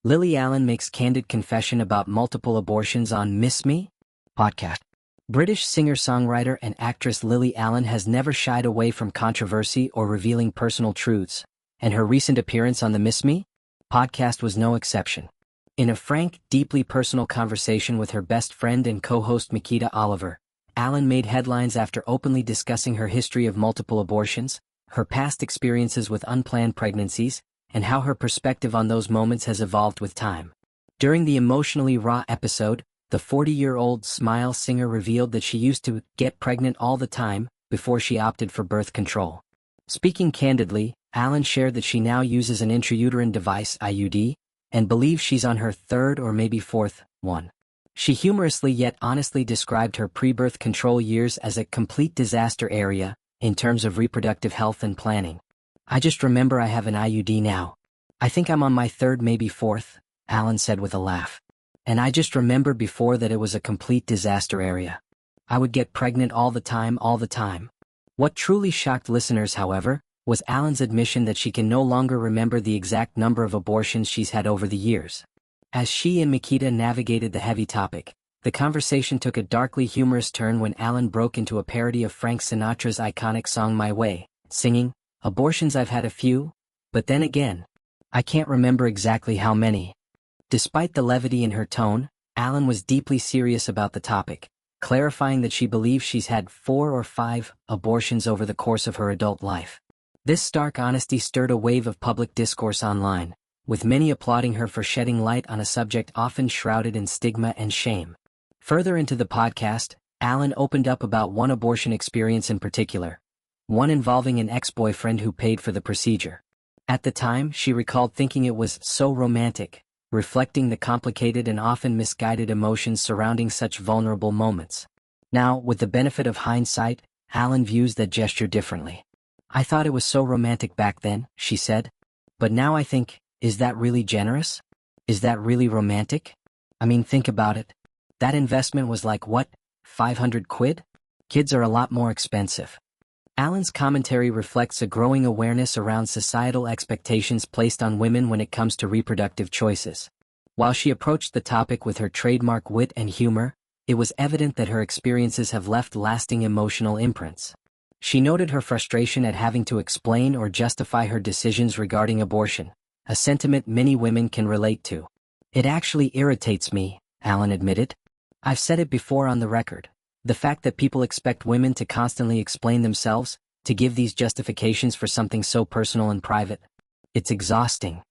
Lily Allen makes candid confession about multiple abortions on Miss Me podcast. British singer-songwriter and actress Lily Allen has never shied away from controversy or revealing personal truths, and her recent appearance on the Miss Me podcast was no exception. In a frank, deeply personal conversation with her best friend and co-host Miquita Oliver, Allen made headlines after openly discussing her history of multiple abortions, her past experiences with unplanned pregnancies, and how her perspective on those moments has evolved with time. During the emotionally raw episode, the 40-year-old Smile singer revealed that she used to get pregnant all the time before she opted for birth control. Speaking candidly, Allen shared that she now uses an intrauterine device (IUD) and believes she's on her third or maybe fourth one. She humorously yet honestly described her pre-birth control years as a complete disaster area in terms of reproductive health and planning. "I just remember I have an IUD now. I think I'm on my third, maybe fourth," Allen said with a laugh. "And I just remember before that it was a complete disaster area. I would get pregnant all the time. What truly shocked listeners, however, was Allen's admission that she can no longer remember the exact number of abortions she's had over the years. As she and Miquita navigated the heavy topic, the conversation took a darkly humorous turn when Allen broke into a parody of Frank Sinatra's iconic song My Way, singing, "Abortions I've had a few, but then again, I can't remember exactly how many." Despite the levity in her tone, Allen was deeply serious about the topic, clarifying that she believes she's had 4 or 5 abortions over the course of her adult life. This stark honesty stirred a wave of public discourse online, with many applauding her for shedding light on a subject often shrouded in stigma and shame. Further into the podcast, Allen opened up about one abortion experience in particular, one involving an ex-boyfriend who paid for the procedure. At the time, she recalled thinking it was so romantic, reflecting the complicated and often misguided emotions surrounding such vulnerable moments. Now, with the benefit of hindsight, Allen views that gesture differently. "I thought it was so romantic back then," she said. "But now I think, is that really generous? Is that really romantic? I mean, think about it. That investment was like what, 500 quid? Kids are a lot more expensive." Allen's commentary reflects a growing awareness around societal expectations placed on women when it comes to reproductive choices. While she approached the topic with her trademark wit and humor, it was evident that her experiences have left lasting emotional imprints. She noted her frustration at having to explain or justify her decisions regarding abortion, a sentiment many women can relate to. "It actually irritates me," Allen admitted. "I've said it before on the record. The fact that people expect women to constantly explain themselves, to give these justifications for something so personal and private. It's exhausting."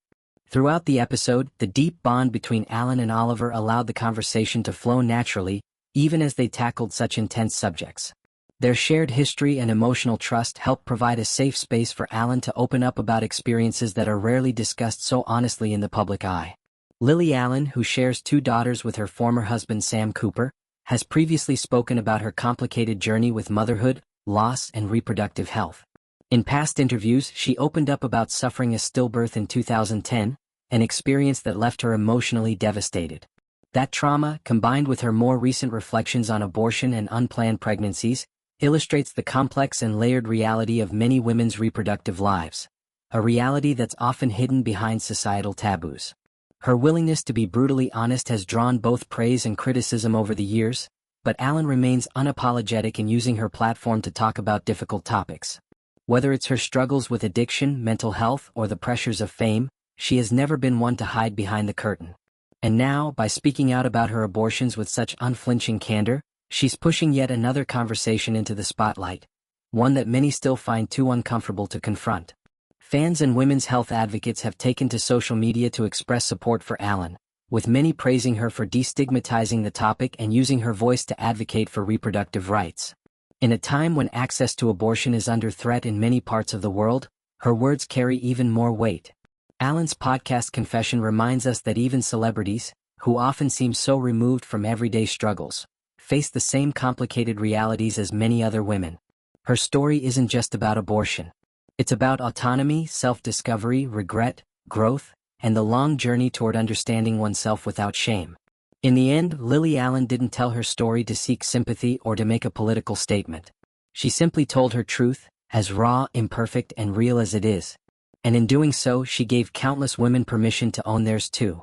Throughout the episode, the deep bond between Allen and Oliver allowed the conversation to flow naturally, even as they tackled such intense subjects. Their shared history and emotional trust helped provide a safe space for Allen to open up about experiences that are rarely discussed so honestly in the public eye. Lily Allen, who shares 2 daughters with her former husband Sam Cooper, has previously spoken about her complicated journey with motherhood, loss, and reproductive health. In past interviews, she opened up about suffering a stillbirth in 2010, an experience that left her emotionally devastated. That trauma, combined with her more recent reflections on abortion and unplanned pregnancies, illustrates the complex and layered reality of many women's reproductive lives, a reality that's often hidden behind societal taboos. Her willingness to be brutally honest has drawn both praise and criticism over the years, but Allen remains unapologetic in using her platform to talk about difficult topics. Whether it's her struggles with addiction, mental health, or the pressures of fame, she has never been one to hide behind the curtain. And now, by speaking out about her abortions with such unflinching candor, she's pushing yet another conversation into the spotlight, one that many still find too uncomfortable to confront. Fans and women's health advocates have taken to social media to express support for Allen, with many praising her for destigmatizing the topic and using her voice to advocate for reproductive rights. In a time when access to abortion is under threat in many parts of the world, her words carry even more weight. Allen's podcast confession reminds us that even celebrities, who often seem so removed from everyday struggles, face the same complicated realities as many other women. Her story isn't just about abortion. It's about autonomy, self-discovery, regret, growth, and the long journey toward understanding oneself without shame. In the end, Lily Allen didn't tell her story to seek sympathy or to make a political statement. She simply told her truth, as raw, imperfect, and real as it is. And in doing so, she gave countless women permission to own theirs too.